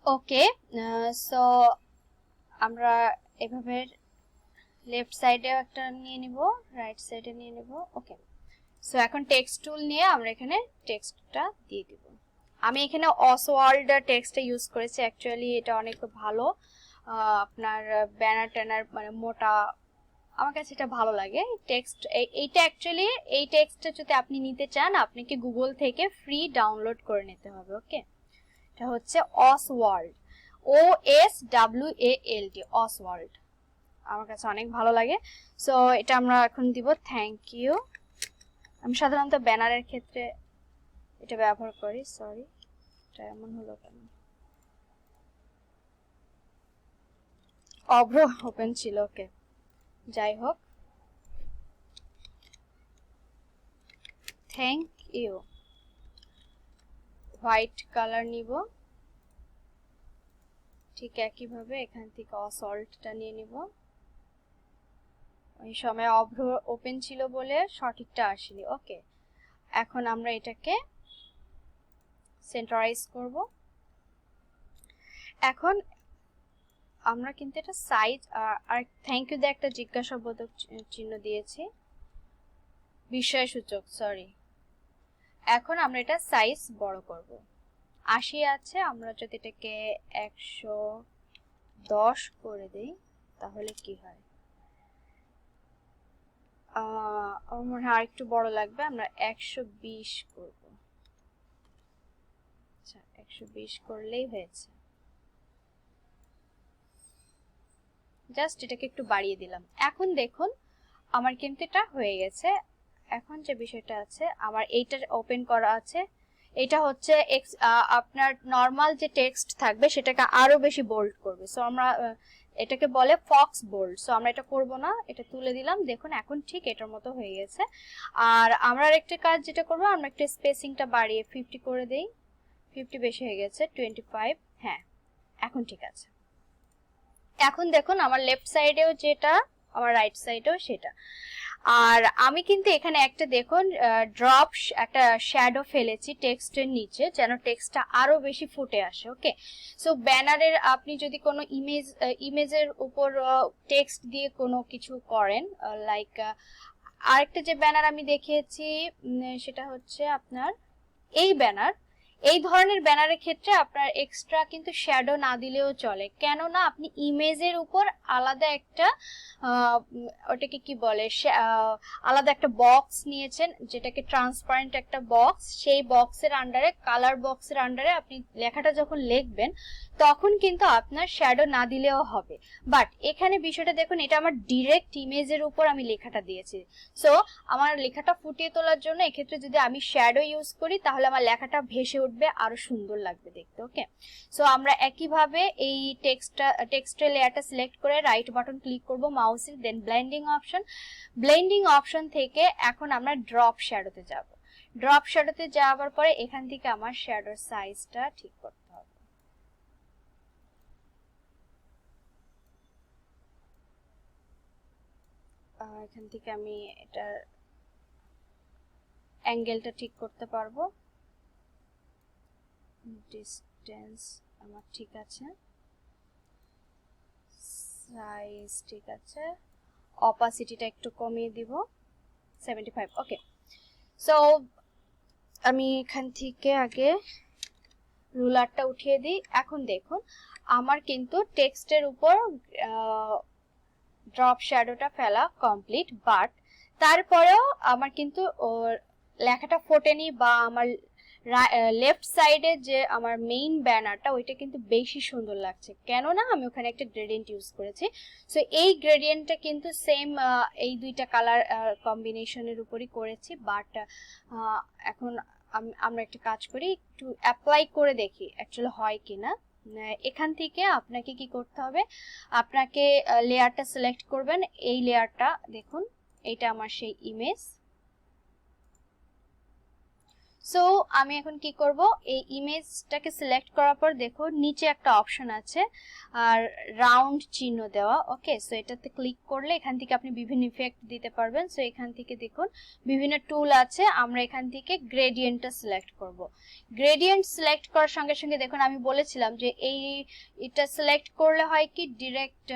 ওকে, so আমরা এভাবে left সাইডে একটা নিয়ে নিব, রাইট সাইডে নিয়ে নিব। ওকে, সো এখন টেক্সট টুল নিয়ে আমরা এখানে টেক্সটটা দিয়ে দিব। আমি এখানে অসওয়াল্ড টেক্সটটা ইউজ করেছি, অ্যাকচুয়ালি এটা অনেক ভালো। আপনার ব্যানার ট্যানার মানে মোটা, আমার কাছে এটা ভালো লাগে। টেক্সট এইটা অ্যাকচুয়ালি এই টেক্সটটা যদি আপনি নিতে চান আপনাকে গুগল থেকে ফ্রি ডাউনলোড করে নিতে হবে। ওকে, এটা হচ্ছে অসওয়াল্ড, OSWALD, অসওয়াল্ড। আমার কাছে অনেক ভালো লাগে। সো এটা আমরা এখন দিব থ্যাংক ইউ। আমি সাধারণত ব্যানারের ক্ষেত্রে এটা ব্যবহার করি। সরি, এটা এমন হলো কেন? অভ্র ওপেন ছিল। ওকে, যাই হোক, থ্যাংক ইউ। হোয়াইট কালার নিব, ঠিক একইভাবে এখান থেকে অসল্টটা নিয়ে নিব। ওই সময় অভ্র ওপেন ছিল বলে সঠিকটা আসেনি। ওকে, এখন আমরা এটাকে সেন্টারাইজ করব। এখন আমরা কিন্তু এটা সাইজ আর থ্যাংক ইউ দিয়ে একটা জিজ্ঞাসাবোধক চিহ্ন দিয়েছি, বিস্ময়সূচক, সরি। এখন আমরা এটা সাইজ বড় করব। 80 আছে, আমরা যদি এটাকে 110 করে দেই তাহলে কি হয়? আমার মনে হয় আরেকটু বড় লাগবে, আমরা 120 করব। আচ্ছা, 120 করলেই হয়েছে। জাস্ট এটাকে একটু বাড়িয়ে দিলাম। এখন দেখুন আমার কিন্তু এটা হয়ে গেছে। এখন যে বিষয়টা আছে, আমার এইটা ওপেন করা আছে, এটা হচ্ছে আপনার নরমাল যে টেক্সট থাকবে সেটাকে আরো বেশি বোল্ড করবে। সো আমরা এটাকে বলে ফক্স বোল্ড। সো আমরা এটা করব না, এটা তুলে দিলাম। দেখুন এখন ঠিক এটার মতো হয়ে গেছে। আর আমরা আরেকটা কাজ যেটা করব, আমরা একটু স্পেসিংটা বাড়িয়ে 50 করে দেই। 50 বেশি হয়ে গেছে, 25। হ্যাঁ, এখন ঠিক আছে। এখন দেখুন আমার লেফট সাইডেও যেটা, আমার রাইট সাইডেও সেটা। আর আমি কিন্তু এখানে একটা দেখুন ড্রপ একটা শ্যাডো ফেলেছি টেক্সটের নিচে, যেন টেক্সটটা আরো বেশি ফুটে আসে। ওকে, সো ব্যানারের আপনি যদি কোনো ইমেজের উপর টেক্সট দিয়ে কোনো কিছু করেন, লাইক আরেকটা যে ব্যানার আমি দেখিয়েছি সেটা হচ্ছে আপনার এই ব্যানার। এই ধরনের ব্যানারের ক্ষেত্রে আপনার এক্সট্রা কিন্তু শ্যাডো না দিলেও চলে, কেননা আপনি ইমেজের উপর আলাদা একটা ওটাকে কি বলে, আলাদা একটা বক্স নিয়েছেন, যেটাকে ট্রান্সপারেন্ট একটা বক্স। সেই বক্সের আন্ডারে, কালার বক্সের আন্ডারে আপনি লেখাটা যখন লিখবেন তখন কিন্তু আপনার শ্যাডো না দিলেও হবে। বাট এখানে বিষয়টা দেখুন, এটা আমার ডিরেক্ট ইমেজের উপর আমি লেখাটা দিয়েছি। সো আমার লেখাটা ফুটিয়ে তোলার জন্য এক্ষেত্রে যদি আমি শ্যাডো ইউজ করি তাহলে আমার লেখাটা ভেসে উঠবে, আরো সুন্দর লাগবে দেখতে। ওকে, সো আমরা একইভাবে এই টেক্সটের লেয়ারটা সিলেক্ট করে রাইট বাটন ক্লিক করব মাউসের, দেন ব্লেন্ডিং অপশন থেকে এখন আমরা ড্রপ শ্যাডোতে যাব। ড্রপ শ্যাডোতে যাওয়ার পরে এখান থেকে আমার শ্যাডোর সাইজটা ঠিক করতে হবে। এখান থেকে আমি এটার অ্যাঙ্গেলটা ঠিক করতে পারবো। ডিসটেন্স আমার ঠিক আছে, সাইজ ঠিক আছে, অপাসিটিটা একটু কমিয়ে দিব 75। ওকে, সো আমি এখান থেকে আগে রুলারটা উঠিয়ে দিই। এখন দেখুন আমার কিন্তু টেক্সটের উপর ড্রপ শ্যাডোটা ফেলা কমপ্লিট, বাট তারপরেও আমার কিন্তু লেখাটা ফোটেনি, বা আমার লেফট সাইডে যে আমার মেইন ব্যানারটা ওইটা কিন্তু বেশি সুন্দর লাগছে, কেননা আমি ওখানে একটা গ্রেডিয়েন্ট ইউজ করেছি। সো এই গ্রেডিয়েন্টটা কিন্তু সেম এই দুইটা কালার কম্বিনেশনের উপরই করেছি। বাট এখন আমরা একটা কাজ করি, একটু অ্যাপ্লাই করে দেখি অ্যাকচুয়ালি হয় কিনা। এখান থেকে আপনাকে কি করতে হবে, আপনাকে লেয়ারটা সিলেক্ট করবেন। এই লেয়ারটা দেখুন, এটা আমার সেই ইমেজ। সো আমি এখন কি করব, এই ইমেজটাকে সিলেক্ট করার পর দেখো নিচে একটা অপশন আছে আর রাউন্ড চিহ্ন দেওয়া। ওকে, সো এটাতে ক্লিক করলে এখান থেকে আপনি বিভিন্ন ইফেক্ট দিতে পারবেন। সো এখান থেকে দেখুন বিভিন্ন টুল আছে, আমরা এখান থেকে গ্রেডিয়েন্টটা সিলেক্ট করব। গ্রেডিয়েন্ট সিলেক্ট করার সঙ্গে সঙ্গে দেখুন আমি বলেছিলাম যে এটা সিলেক্ট করলে হয় কি ডিরেক্ট,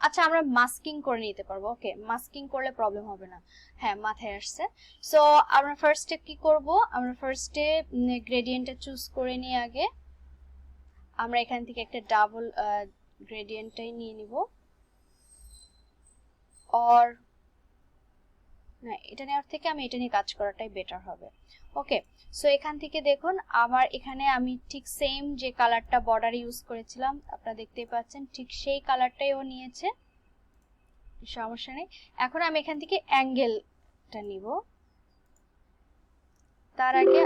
আচ্ছা আমরা মাস্কিং করে নিতে পারবো। ওকে, মাস্কিং করলে প্রবলেম হবে না, হ্যাঁ মাথায় আসছে। সো আমরা ফার্স্টে কি করব, আমরা ফার্স্টে গ্রেডিয়েন্টটা চুজ করে নিয়ে আগে আমরা এখান থেকে একটা ডাবল গ্রেডিয়েন্টটাই নিয়ে নিব, অর না এটা নেওয়ার থেকে আমি এটা নিয়ে কাজ করাটাই বেটার হবে। ওকে, সো এখান থেকে দেখুন আমার এখানে আমি ঠিক সেম যে কালারটা বর্ডার ইউজ করেছিলাম আপনারা দেখতেই পাচ্ছেন, ঠিক সেই কালারটাই ও নিয়েছে, সমস্যা নেই। এখন আমি এখান থেকে অ্যাঙ্গেলটা নিব। তার আগে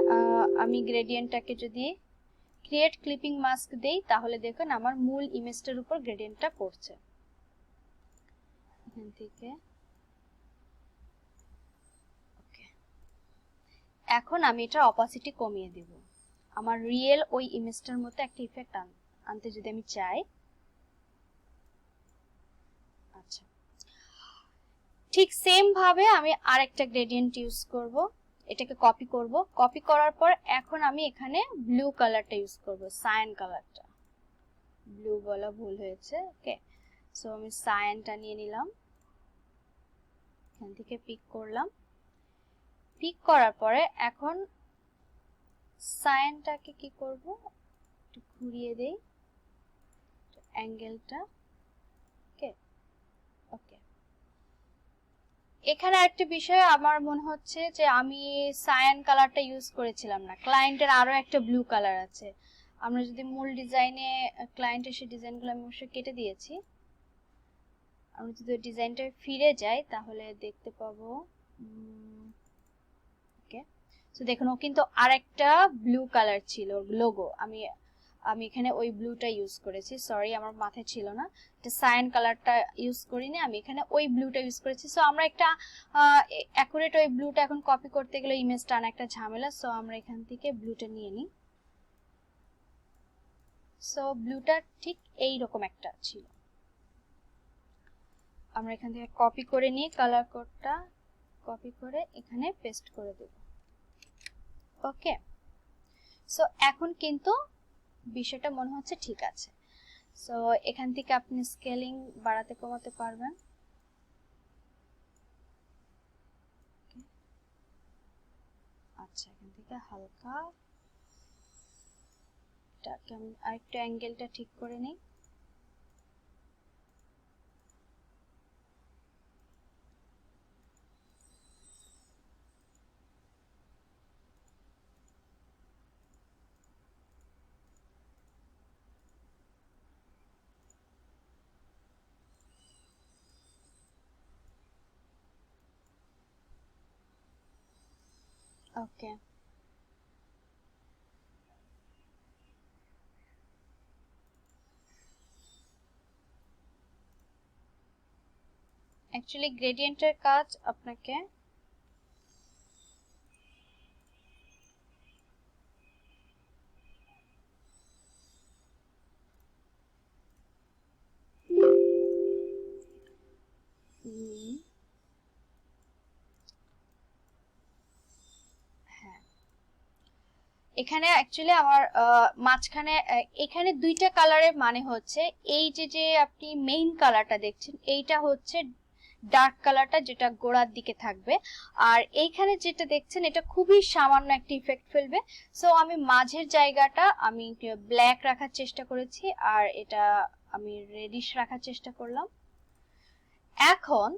আমি গ্রেডিয়েন্টটাকে যদি ক্রিয়েট ক্লিপিং মাস্ক দেই তাহলে দেখুন আমার মূল ইমেজটার উপর গ্রেডিয়েন্টটা পড়ছে। এখান থেকে ওকে, এখন আমি এটা অপাসিটি কমিয়ে দেব, আমার রিয়েল ওই ইমেজটার মতো একটা ইফেক্ট আনতে যদি আমি চাই। আচ্ছা, ঠিক সেম ভাবে আমি আরেকটা গ্রেডিয়েন্ট ইউজ করব, এটাকে কপি করব। কপি করার পর এখন আমি এখানে ব্লু কালারটা ইউজ করব, সায়ান কালারটা, ব্লু বলা ভুল হয়েছে। ওকে, সো আমি সায়ানটা নিয়ে নিলাম, এখান থেকে পিক করলাম। পিক করার পরে এখন সায়ানটাকে কি করব, একটু ঘুরিয়ে দেই অ্যাঙ্গেলটা। ওকে ওকে, এখানে একটা বিষয় আমার মনে হচ্ছে যে আমি সায়ান কালারটা ইউজ করেছিলাম না, ক্লায়েন্টের আরো একটা ব্লু কালার আছে। আমরা যদি মূল ডিজাইনে ক্লায়েন্টের সেই ডিজাইনগুলো আমি অবশ্যই কেটে দিয়েছি, আমরা যদি ডিজাইনটা ফিরে যাই তাহলে দেখতে পাবো। ওকে, সো দেখুন ও কিন্তু আরেকটা ব্লু কালার ছিল লোগো, আমি এখানে ওই ব্লুটা ইউজ করেছি, সরি আমার মাথায় ছিল না, এটা সায়ান কালারটা ইউজ করিনি, আমি এখানে ওই ব্লুটা ইউজ করেছি। সো আমরা একটা অ্যাকুরেট ওই ব্লুটা এখন কপি করতে গেলে ইমেজটা আনা একটা ঝামেলা, সো আমরা এখান থেকে ব্লুটা নিয়ে নিই। সো ব্লুটা ঠিক এই রকম একটা ছিল, আমরা এখান থেকে কপি করে নিই, কালার কোডটা কপি করে এখানে পেস্ট করে দেব। ওকে, সো এখন কিন্তু বিষয়টা মনে হচ্ছে ঠিক আছে। সো এখান থেকে আপনি স্কেলিং বাড়াতে কমাতে পারবেন। আচ্ছা, এখান থেকে হালকা আমি আরেকটু অ্যাঙ্গেলটা ঠিক করে নিই। ওকে, অ্যাকচুয়ালি গ্রেডিয়েন্টের কাজ আপনাকে এখানে অ্যাকচুয়ালি আমার মাঝখানে এখানে দুইটা কালারের মানে হচ্ছে এই যে আপনি মেইন কালারটা দেখছেন এইটা হচ্ছে ডার্ক কালারটা যেটা গোড়ার দিকে থাকবে, আর এইখানে যেটা দেখছেন এটা খুবই সামান্য একটা ইফেক্ট ফেলবে। সো আমি মাঝের জায়গাটা আমি ব্ল্যাক রাখার চেষ্টা করেছি আর এটা আমি রেডিশ রাখার চেষ্টা করলাম। এখন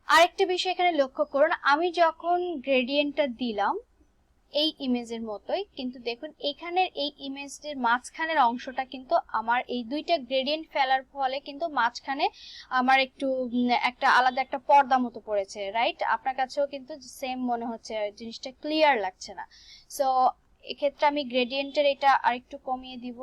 আরেকটা বিষয় এখানে লক্ষ্য করুন, আমি যখন গ্রেডিয়েন্টটা দিলাম এই ইমেজের মতোই, কিন্তু দেখুন এখানের এই ইমেজের মাঝখানের অংশটা কিন্তু আমার এই দুইটা গ্রেডিয়েন্ট ফেলার ফলে কিন্তু মাঝখানে আমার একটু একটা আলাদা একটা পর্দা মতো পড়েছে, রাইট? আপনার কাছেও কিন্তু সেম মনে হচ্ছে, জিনিসটা ক্লিয়ার লাগছে না। সো এক্ষেত্রে আমি গ্রেডিয়েন্টের এটা আরেকটু কমিয়ে দিব।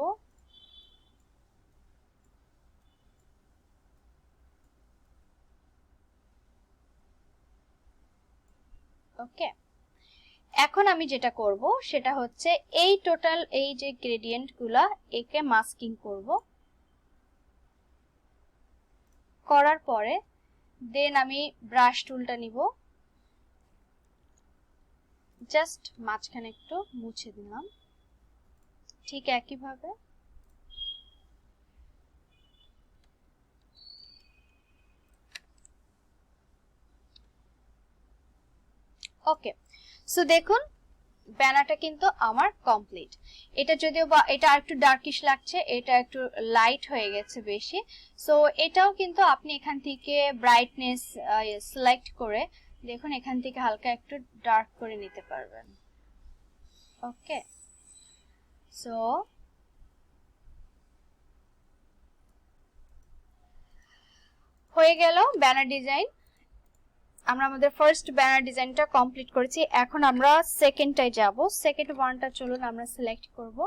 ওকে, এখন আমি যেটা করব সেটা হচ্ছে এই টোটাল এই যে গ্রেডিয়েন্ট গুলা একে মাস্কিং করব, করার পরে দেন আমি ব্রাশ টুলটা নিব, জাস্ট মাঝখানে একটু মুছে দিলাম, ঠিক একইভাবে ওকে। সো দেখুন ব্যানারটা কিন্তু আমার কমপ্লিট। এটা যদিও বা এটা একটু ডার্কিশ লাগছে, এটা একটু লাইট হয়ে গেছে বেশি, সো এটাও কিন্তু আপনি এখান থেকে ব্রাইটনেস সিলেক্ট করে দেখুন এখান থেকে হালকা একটু ডার্ক করে নিতে পারবেন। ওকে, সো হয়ে গেল ব্যানার ডিজাইন। আমরা আমাদের ফার্স্ট ব্যানার ডিজাইনটা কমপ্লিট করেছি। এখন আমরা সেকেন্ডটায় যাব। সেকেন্ড ওয়ানটা চলুন আমরা সিলেক্ট করব।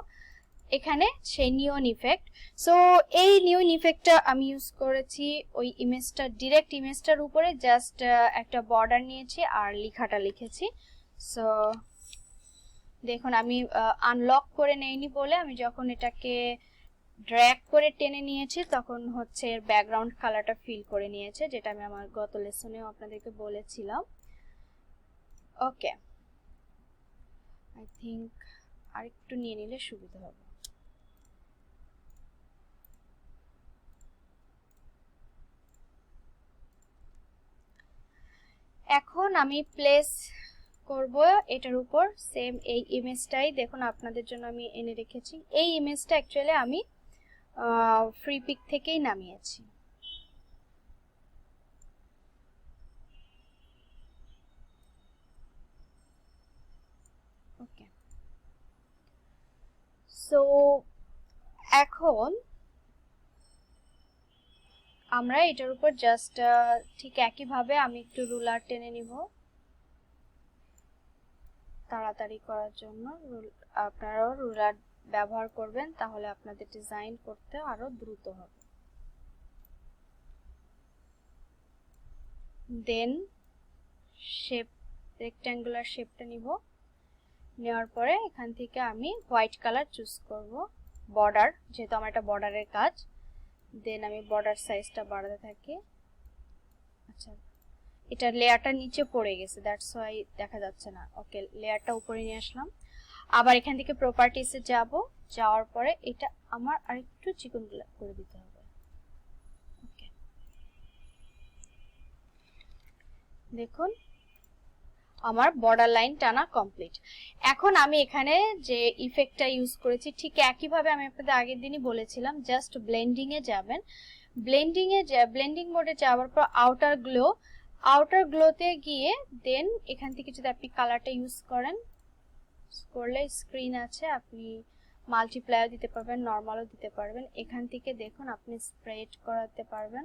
এখানে সেই নিয়ন ইফেক্ট। সো এই নিয়ন ইফেক্টটা আমি ইউজ করেছি ওই ইমেজটা, ডিরেক্ট ইমেজটার উপরে জাস্ট একটা বর্ডার নিয়েছি আর লেখাটা লিখেছি। সো দেখুন আমি আনলক করে নেইনি বলে আমি যখন এটাকে ড্র্যাগ করে টেনে নিয়েছি তখন হচ্ছে এর ব্যাকগ্রাউন্ড কালারটা ফিল করে নিয়েছে, যেটা আমি আমার গত লেসনেও আপনাদেরকে বলেছিলাম। ওকে, আই থিংক আরেকটু নিয়ে নিলে সুবিধা হবে। এখন আমি প্লেস করব এটার উপর সেম এই ইমেজটাই। দেখুন আপনাদের জন্য আমি এনে রেখেছি। এই ইমেজটা অ্যাকচুয়ালি আমি ফ্রি পিক থেকেই নামিয়েছি। ওকে, সো এখন আমরা এটার উপর জাস্ট ঠিক একইভাবে আমি একটু রুলার টেনে নিব তাড়াতাড়ি করার জন্য। আপনারাও রুলার ব্যবহার করবেন, তাহলে আপনাদের ডিজাইন করতে আরো দ্রুত হবে। দেন শেপ, রেক্ট্যাঙ্গুলার শেপটা নিব, নেওয়ার পরে এখান থেকে আমি হোয়াইট কালার চুজ করব, বর্ডার, যেহেতু আমার এটা বর্ডারের কাজ। দেন আমি বর্ডার সাইজটা বাড়াতে থাকি। আচ্ছা, এটা লেয়ারটা নিচে পড়ে গেছে, দ্যাটস ওয়াই দেখা যাচ্ছে না। ওকে, লেয়ারটা উপরে নিয়ে আসলাম। আবার এখান থেকে প্রপার্টিসে যাব, যাওয়ার পরে এটা আমার আরেকটু চিকন করে দিতে হবে। ওকে, দেখুন আমার বর্ডার লাইন টানা কমপ্লিট। এখন আমি এখানে যে ইফেক্টটা ইউজ করেছি ঠিক একইভাবে আমি আপনাদের আগের দিনই বলেছিলাম, জাস্ট ব্লেন্ডিং এ যাবেন। ব্লেন্ডিং মোডে যাওয়ার পর আউটার গ্লোতে গিয়ে দেন এখান থেকে যদি আপনি কালারটা ইউজ করেন, করলে স্ক্রিন আছে, আপনি মাল্টিপ্লায়ার দিতে পারবেন, নরমালও দিতে পারবেন। এখান থেকে দেখুন আপনি স্প্রেড করাতে পারবেন,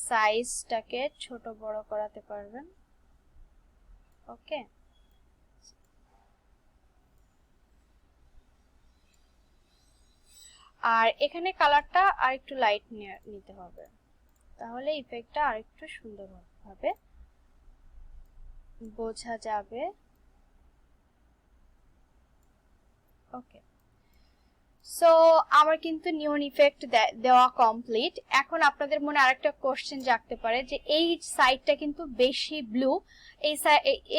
সাইজটাকে ছোট বড় করাতে পারবেন। ওকে, আর এখানে কালারটা আরেকটু লাইট নিতে হবে, তাহলে ইফেক্টটা আরেকটু সুন্দর হবে বোঝা যাবে। ওকে, সো আমার কিন্তু নিয়ন ইফেক্ট দেওয়া কমপ্লিট। এখন আপনাদের মনে আরেকটা কোশ্চেন জাগতে পারে যে এই সাইডটা কিন্তু বেশি ব্লু,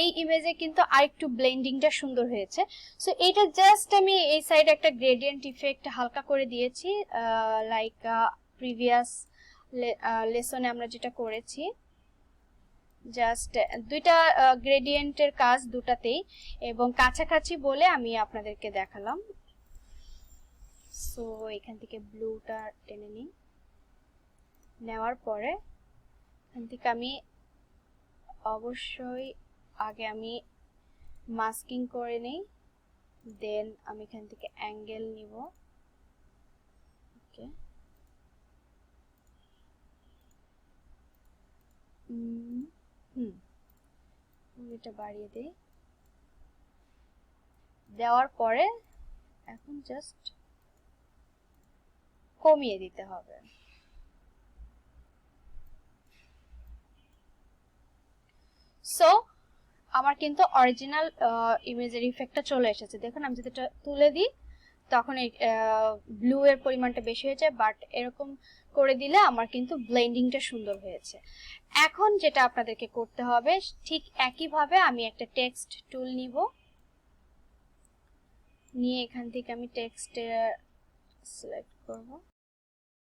এই ইমেজে কিন্তু আরেকটু ব্লেন্ডিংটা সুন্দর হয়েছে। সো এটা জাস্ট আমি এই সাইডে একটা গ্রেডিয়েন্ট ইফেক্ট হালকা করে দিয়েছি, লাইক প্রিভিয়াস লেসনে আমরা যেটা করেছি। জাস্ট দুইটা গ্রেডিয়েন্টের কাজ দুটাতেই এবং কাছাকাছি বলে আমি আপনাদেরকে দেখালাম। সো এখান থেকে ব্লুটা টেনে নিই, নেওয়ার পরে এখান থেকে আমি অবশ্যই আগে আমি মাস্কিং করে নেই, দেন আমি এখান থেকে অ্যাঙ্গেল নিব। ওকে, এটা বাড়িয়ে দেই, দেওয়ার পরে এখন জাস্ট কমিয়ে দিতে হবে। সো আমার কিন্তু অরিজিনাল ইমেজের ইফেক্টটা চলে এসেছে। দেখুন আমি যদি এটা তুলে দিই তখন এই ব্লু এর পরিমাণটা বেশি হয়ে যায়, বাট এরকম করে দিলে আমার কিন্তু ব্লেন্ডিংটা সুন্দর হয়েছে। এখন যেটা আপনাদেরকে করতে হবে ঠিক একইভাবে আমি একটা টেক্সট টুল নিব, নিয়ে এখান থেকে আমি টেক্সট সিলেক্ট করব।